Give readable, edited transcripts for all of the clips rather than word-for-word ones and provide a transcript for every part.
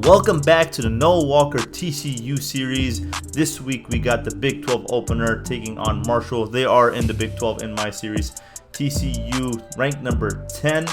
Welcome back to the Noah Walker TCU series. This week we got the Big 12 opener taking on Marshall. They are in the Big 12 in my series. TCU ranked number 10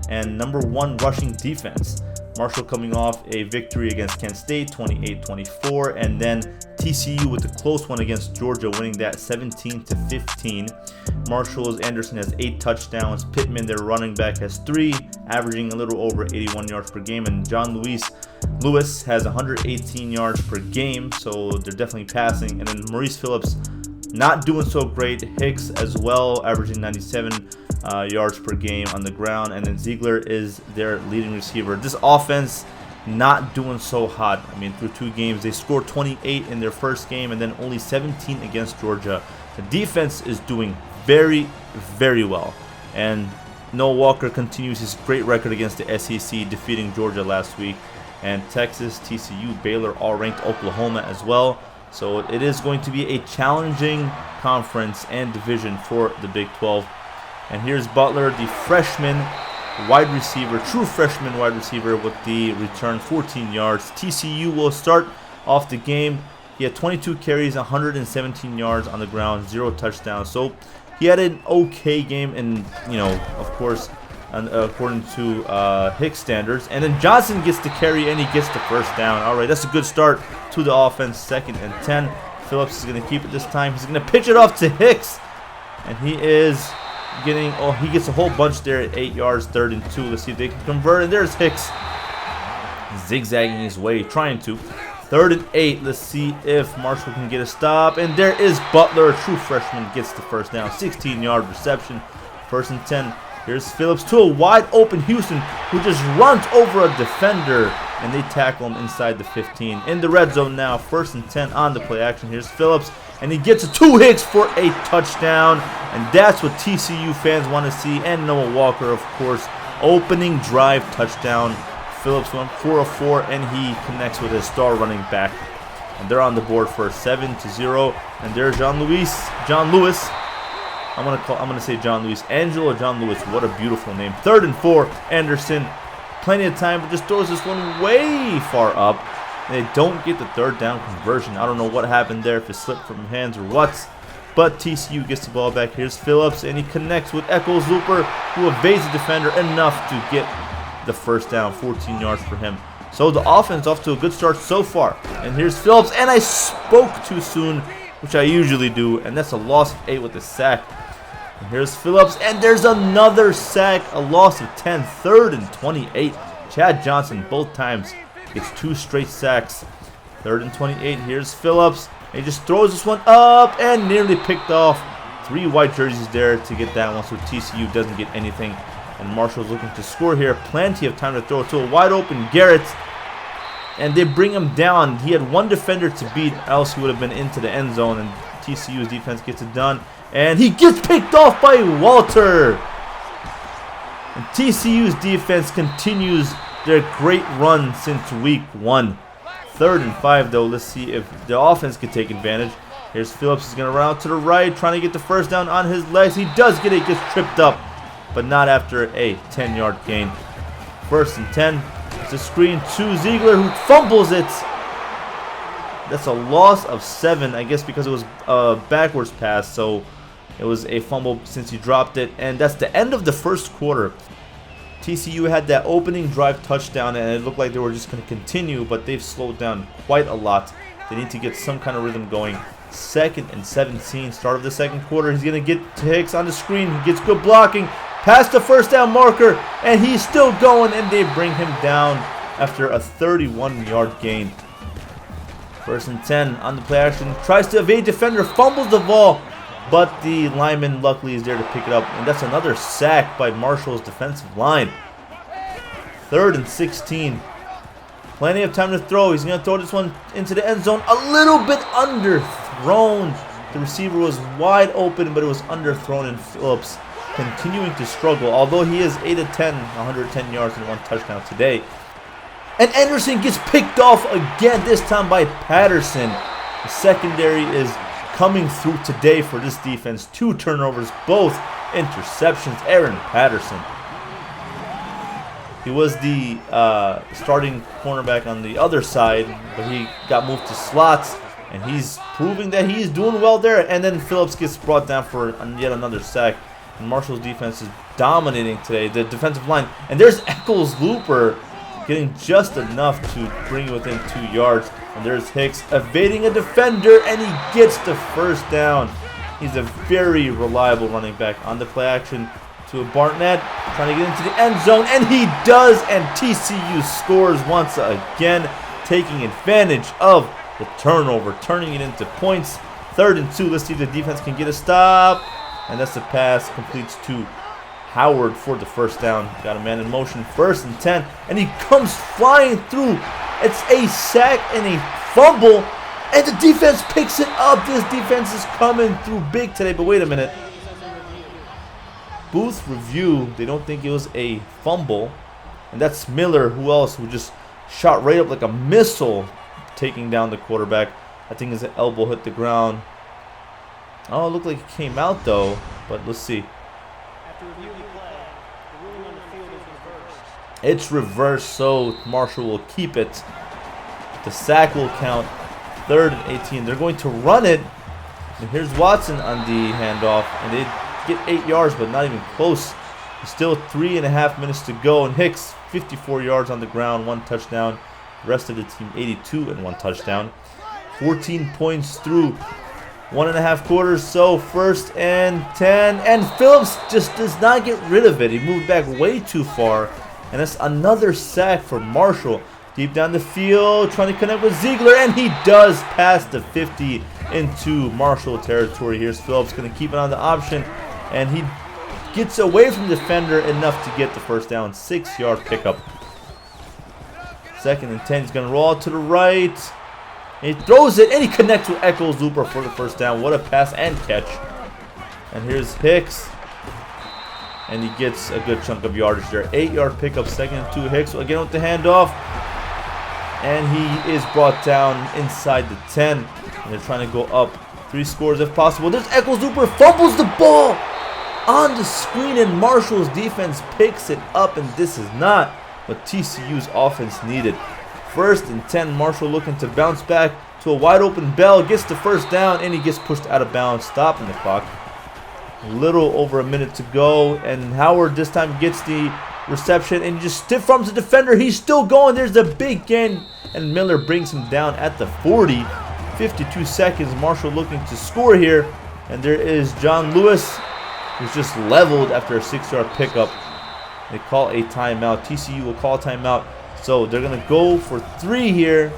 and number 1 rushing defense. Marshall coming off a victory against Kent State 28-24, and then TCU with a close one against Georgia, winning that 17-15. Marshall's Anderson has 8 touchdowns. Pittman, their running back, has 3, averaging a little over 81 yards per game. And John Lewis has 118 yards per game, so they're definitely passing. And then Maurice Phillips not doing so great. Hicks as well, averaging 97 yards per game on the ground. And then Ziegler is their leading receiver. This offense not doing so hot. I mean, through 2 games, they scored 28 in their first game and then only 17 against Georgia. The defense is doing very, very well. And Noah Walker continues his great record against the SEC, defeating Georgia last week. And Texas, TCU, Baylor all ranked Oklahoma as well. So it is going to be a challenging conference and division for the Big 12. And here's Butler, the freshman wide receiver, true freshman wide receiver with the return, 14 yards. TCU will start off the game. He had 22 carries, 117 yards on the ground, 0 touchdowns. So he had an okay game, and of course, according to Hicks standards. And then Johnson gets the carry and he gets the first down. All right, that's a good start to the offense. 2nd and 10. Phillips is going to keep it this time. He's going to pitch it off to Hicks, and he is getting, he gets a whole bunch there at 8 yards, 3rd and 2. Let's see if they can convert. And there's Hicks zigzagging his way, trying to. 3rd and 8. Let's see if Marshall can get a stop. And there is Butler, a true freshman, gets the first down. 16-yard reception. 1st and 10. Here's Phillips to a wide open Houston, who just runs over a defender, and they tackle him inside the 15. In the red zone now, 1st and 10 on the play action. Here's Phillips, and he gets a 2 hits for a touchdown. And that's what TCU fans want to see. And Noah Walker, of course, opening drive touchdown. Phillips went 4 of 4, and he connects with his star running back. And they're on the board for 7-0. And there's John Lewis. I'm gonna say John Lewis. Angelo John Lewis. What a beautiful name. 3rd and 4. Anderson, plenty of time, but just throws this one way far up. And they don't get the 3rd down conversion. I don't know what happened there, if it slipped from hands or what. But TCU gets the ball back. Here's Phillips, and he connects with Echols Looper, who evades the defender enough to get the first down. 14 yards for him. So the offense off to a good start so far. And here's Phillips, and I spoke too soon, which I usually do, and that's a loss of 8 with the sack. And here's Phillips, and there's another sack, a loss of 10, 3rd and 28. Chad Johnson both times gets 2 straight sacks. 3rd and 28. Here's Phillips. He just throws this one up and nearly picked off. 3 white jerseys there to get that one, so TCU doesn't get anything. And Marshall's looking to score here. Plenty of time to throw to a wide open Garrett. And they bring him down. He had 1 defender to beat, else he would have been into the end zone. And TCU's defense gets it done. And he gets picked off by Walter. And TCU's defense continues their great run since week 1. 3rd and 5 though. Let's see if the offense can take advantage. Here's Phillips. He's going to run out to the right, trying to get the first down on his legs. He does get it, gets tripped up, but not after a 10-yard gain. 1st and 10. It's a screen to Ziegler, who fumbles it. That's a loss of 7, I guess, because it was a backwards pass, so it was a fumble since he dropped it. And that's the end of the first quarter. TCU had that opening drive touchdown, and it looked like they were just going to continue, but they've slowed down quite a lot. They need to get some kind of rhythm going. 2nd and 17, start of the 2nd quarter. He's going to get to Hicks on the screen. He gets good blocking, past the first down marker, and he's still going, and they bring him down after a 31-yard gain. 1st and 10 on the play action. Tries to evade defender, fumbles the ball, but the lineman luckily is there to pick it up. And that's another sack by Marshall's defensive line. 3rd and 16. Plenty of time to throw. He's going to throw this one into the end zone. A little bit underthrown. The receiver was wide open, but it was underthrown, and Phillips continuing to struggle. Although he is 8 of 10, 110 yards and 1 touchdown today. And Anderson gets picked off again, this time by Patterson. The secondary is coming through today for this defense. 2 turnovers, both interceptions. Aaron Patterson. He was the starting cornerback on the other side, but he got moved to slots, and he's proving that he's doing well there. And then Phillips gets brought down for yet another sack. And Marshall's defense is dominating today, the defensive line. And there's Eccles-Looper getting just enough to bring it within 2 yards. And there's Hicks evading a defender, and he gets the first down. He's a very reliable running back on the play action to a Barnett, trying to get into the end zone, and he does, and TCU scores once again, taking advantage of the turnover, turning it into points. 3rd and 2. Let's see if the defense can get a stop. And that's the pass, completes to Howard for the first down. Got a man in motion, 1st and 10, and he comes flying through. It's a sack and a fumble, and the defense picks it up. This defense is coming through big today, but wait a minute. Booth review, they don't think it was a fumble. And that's Miller, who else, who just shot right up like a missile, taking down the quarterback. I think his elbow hit the ground. Oh, it looked like it came out though, but let's see. After reviewing the play, the ruling on the field is reversed. It's reversed, so Marshall will keep it. The sack will count. 3rd and 18. They're going to run it. And here's Watson on the handoff, and they get 8 yards, but not even close. Still 3.5 minutes to go, and Hicks 54 yards on the ground, 1 touchdown. The rest of the team 82 and 1 touchdown. 14 points through 1.5 quarters, so 1st and 10, and Phillips just does not get rid of it. He moved back way too far, and that's another sack for Marshall. Deep down the field, trying to connect with Ziegler, and he does pass the 50 into Marshall territory. Here's Phillips going to keep it on the option, and he gets away from the defender enough to get the first down. 6-yard pickup. 2nd and 10. He's going to roll to the right. He throws it, and he connects with Eccles-Looper for the first down. What a pass and catch. And here's Hicks. And he gets a good chunk of yardage there. 8-yard pickup, 2nd and 2. Hicks again with the handoff. And he is brought down inside the 10. And they're trying to go up 3 scores if possible. There's Eccles-Looper, fumbles the ball on the screen, and Marshall's defense picks it up. And this is not what TCU's offense needed. 1st and 10. Marshall looking to bounce back to a wide open Bell. Gets the first down, and he gets pushed out of bounds, stopping the clock. A little over a minute to go, and Howard this time gets the reception, and he just stiff arms the defender. He's still going. There's a big gain, and Miller brings him down at the 40. 52 seconds. Marshall looking to score here, and there is John Lewis, who's just leveled after a 6-yard pickup. They call a timeout. TCU will call a timeout. So they're going to go for 3 here.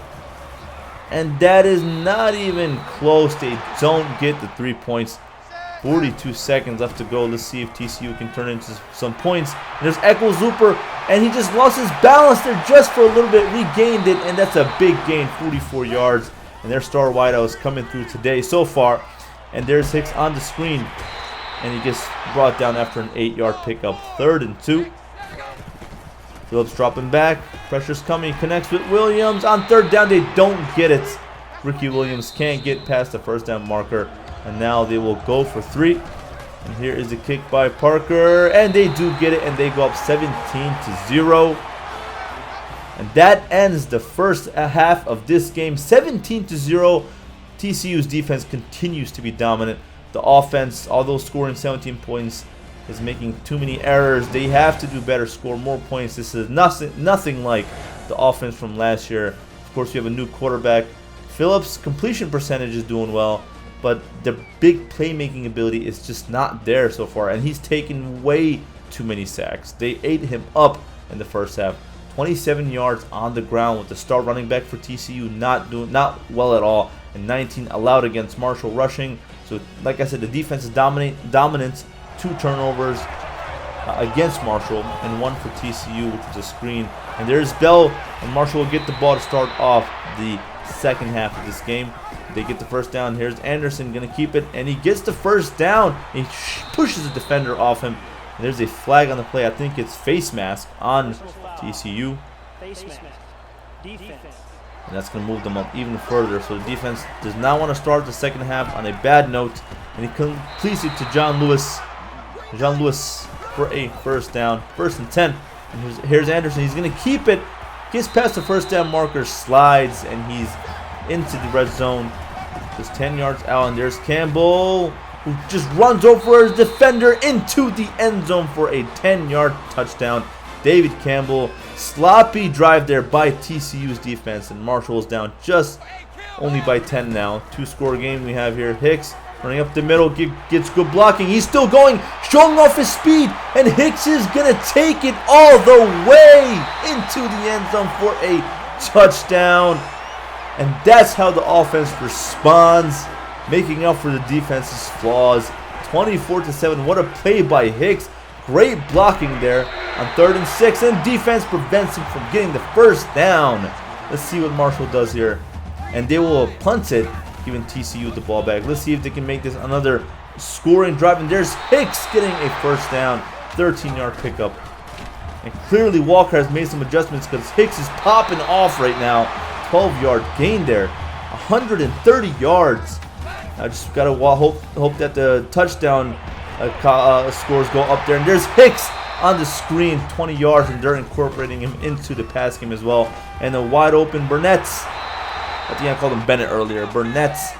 And that is not even close. They don't get the 3 points. 42 seconds left to go. Let's see if TCU can turn into some points. And there's Eccles-Looper, and he just lost his balance there just for a little bit. Regained it, and that's a big gain, 44 yards. And their star wideout is coming through today so far. And there's Hicks on the screen. And he gets brought down after an 8-yard pickup. 3rd and 2. Phillips dropping back. Pressure's coming. Connects with Williams. On 3rd down, they don't get it. Ricky Williams can't get past the first down marker. And now they will go for 3. And here is a kick by Parker. And they do get it. And they go up 17-0. And that ends the first half of this game. 17-0. TCU's defense continues to be dominant. The offense, although scoring 17 points, is making too many errors. They have to do better, score more points. This is nothing like the offense from last year. Of course, we have a new quarterback. Phillips' completion percentage is doing well, but the big playmaking ability is just not there so far, and he's taken way too many sacks. They ate him up in the first half. 27 yards on the ground with the star running back for TCU not well at all, and 19 allowed against Marshall rushing. So, like I said, the defense is dominant. 2 turnovers against Marshall and 1 for TCU, which is a screen. And there's Bell, and Marshall will get the ball to start off the second half of this game. They get the first down. Here's Anderson going to keep it, and he gets the first down. He pushes the defender off him. And there's a flag on the play. I think it's face mask on TCU. Face mask. Defense. And that's going to move them up even further. So the defense does not want to start the second half on a bad note. And he completes it to John Lewis. John Lewis for a first down. 1st and 10. And here's Anderson. He's going to keep it. Gets past the first down marker, slides, and he's into the red zone. Just 10 yards out, and there's Campbell, who just runs over his defender into the end zone for a 10-yard touchdown. David Campbell, sloppy drive there by TCU's defense, and Marshall's down just only by 10 now. 2-score game we have here. Hicks running up the middle, gets good blocking. He's still going, showing off his speed, and Hicks is going to take it all the way into the end zone for a touchdown. And that's how the offense responds, making up for the defense's flaws. 24-7. What a play by Hicks. Great blocking there on 3rd and 6, and defense prevents him from getting the first down. Let's see what Marshall does here. And they will punt it, giving TCU the ball back. Let's see if they can make this another scoring drive. And there's Hicks getting a first down. 13-yard pickup. And clearly Walker has made some adjustments because Hicks is popping off right now. 12-yard gain there. 130 yards. I just got to hope that the touchdown scores go up there. And there's Hicks on the screen, 20 yards, and they're incorporating him into the pass game as well. And a wide open Burnett's. I think I called him Bennett earlier. Burnett's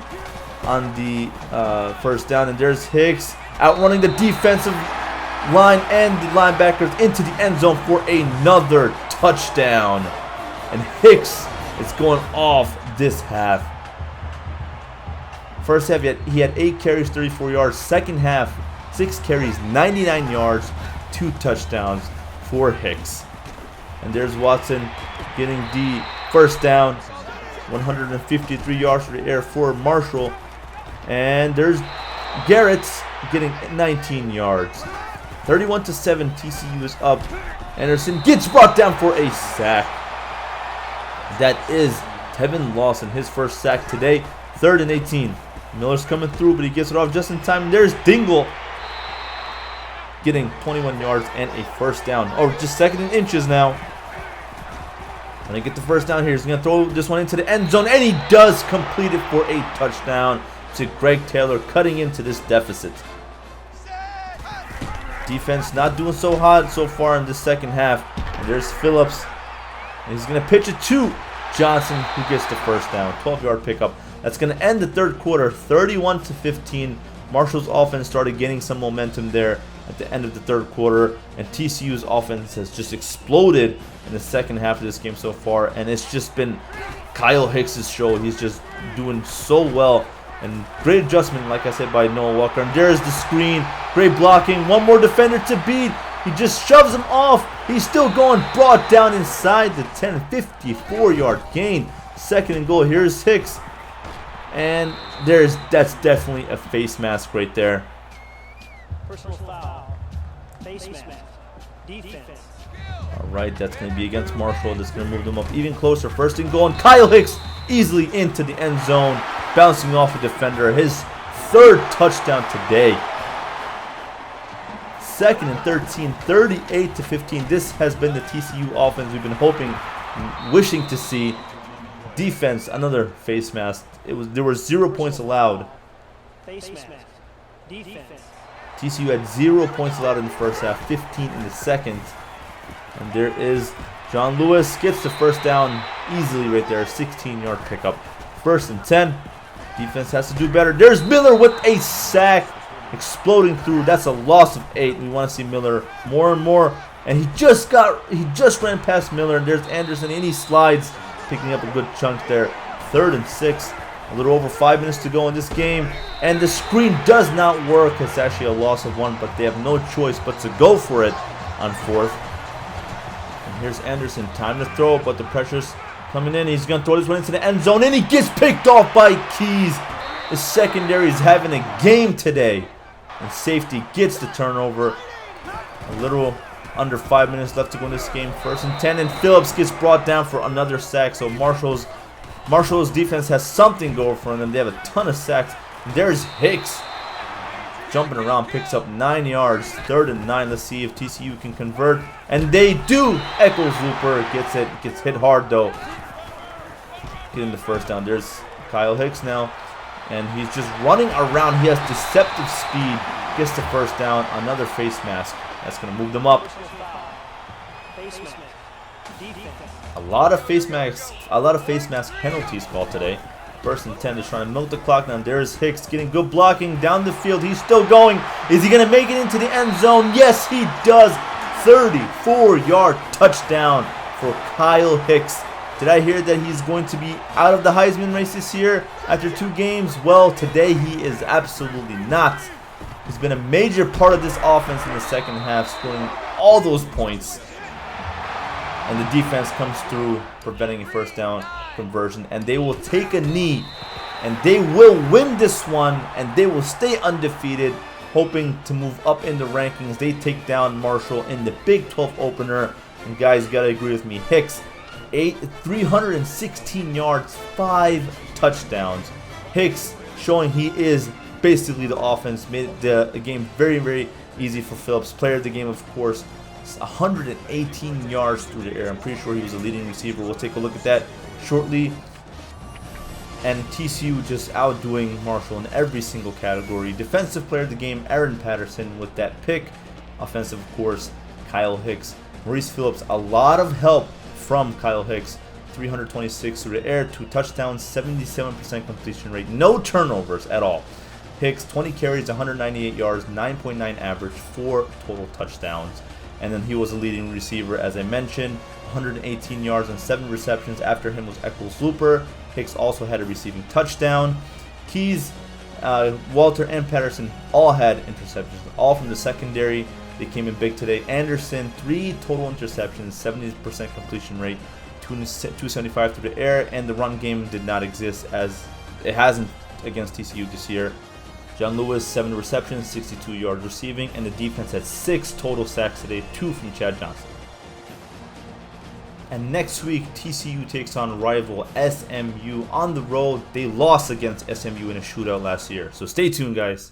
on the first down. And there's Hicks outrunning the defensive line and the linebackers into the end zone for another touchdown. And Hicks is going off this half. First half, he had 8 carries, 34 yards. Second half, 6 carries, 99 yards, 2 touchdowns for Hicks. And there's Watson getting the first down. 153 yards through the air for Marshall. And there's Garrett getting 19 yards. 31-7, TCU is up. Anderson gets brought down for a sack. That is Tevin Lawson, his first sack today. 3rd and 18. Miller's coming through, but he gets it off just in time. There's Dingle getting 21 yards and a first down. Oh, just 2nd and inches now. When he get the first down here, he's going to throw this one into the end zone, and he does complete it for a touchdown to Greg Taylor, cutting into this deficit. Defense not doing so hot so far in the second half. And there's Phillips. And he's going to pitch it to Johnson, who gets the first down. 12-yard pickup. That's going to end the third quarter, 31-15. Marshall's offense started getting some momentum there at the end of the third quarter, and TCU's offense has just exploded in the second half of this game so far, and it's just been Kyle Hicks' show. He's just doing so well, and great adjustment, like I said, by Noah Walker. And there's the screen, great blocking, one more defender to beat. He just shoves him off. He's still going, brought down inside the 10, 54-yard gain. 2nd and goal. Here's Hicks. And that's definitely a face mask right there. Personal foul. Face mask. Defense. All right, that's going to be against Marshall. That's going to move them up even closer. 1st and goal. And Kyle Hicks easily into the end zone, bouncing off a defender. His 3rd touchdown today. 2nd and 13, 38-15. This has been the TCU offense we've been hoping, wishing to see. Defense, another face mask. There were 0 points allowed. Face mask. Defense. TCU had 0 points allowed in the first half, 15 in the second. And there is John Lewis, gets the first down easily right there, 16-yard pickup. 1st and 10. Defense has to do better. There's Miller with a sack, exploding through. That's a loss of 8. We want to see Miller more and more. And he just ran past Miller. And there's Anderson, and he slides, picking up a good chunk there. 3rd and 6. A little over 5 minutes to go in this game. And the screen does not work. It's actually a loss of 1, but they have no choice but to go for it on 4th. And here's Anderson. Time to throw, but the pressure's coming in. He's going to throw this one into the end zone, and he gets picked off by Keys. The secondary is having a game today. And safety gets the turnover. A little under 5 minutes left to go in this game. 1st and 10, and Phillips gets brought down for another sack. So Marshall's defense has something going for them. They have a ton of sacks. And there's Hicks jumping around, picks up 9 yards. 3rd and 9. Let's see if TCU can convert, and they do. Echols Looper gets hit hard though, getting the first down. There's Kyle Hicks now, and he's just running around. He has deceptive speed. Gets the first down. Another face mask. That's going to move them up. Face mask. Defense. A lot of face mask penalties called today. First and 10 is trying to milk the clock. Now there's Hicks getting good blocking down the field. He's still going. Is he going to make it into the end zone? Yes, he does. 34-yard touchdown for Kyle Hicks. Did I hear that he's going to be out of the Heisman race this year after 2 games? Well, today he is absolutely not. He's been a major part of this offense in the second half, scoring all those points. And the defense comes through, preventing a first down conversion. And they will take a knee. And they will win this one. And they will stay undefeated, hoping to move up in the rankings. They take down Marshall in the Big 12 opener. And guys, you got to agree with me. Hicks, 316 yards, 5 touchdowns. Hicks showing he is basically the offense. Made the game very, very easy for Phillips. Player of the game, of course. 118 yards through the air. I'm pretty sure he was a leading receiver. We'll take a look at that shortly. And TCU just outdoing Marshall in every single category. Defensive player of the game, Aaron Patterson with that pick. Offensive, of course, Kyle Hicks. Maurice Phillips, a lot of help from Kyle Hicks. 326 through the air, 2 touchdowns, 77% completion rate, no turnovers at all. Hicks, 20 carries, 198 yards, 9.9 average, 4 total touchdowns. And then he was a leading receiver, as I mentioned, 118 yards and 7 receptions. After him was Eccles Looper. Hicks also had a receiving touchdown. Keys, Walter, and Patterson all had interceptions, all from the secondary. They came in big today. Anderson, 3 total interceptions, 70% completion rate, 275 through the air, and the run game did not exist, as it hasn't against TCU this year. John Lewis, 7 receptions, 62 yards receiving, and the defense had 6 total sacks today, 2 from Chad Johnson. And next week, TCU takes on rival SMU on the road. They lost against SMU in a shootout last year, so stay tuned, guys.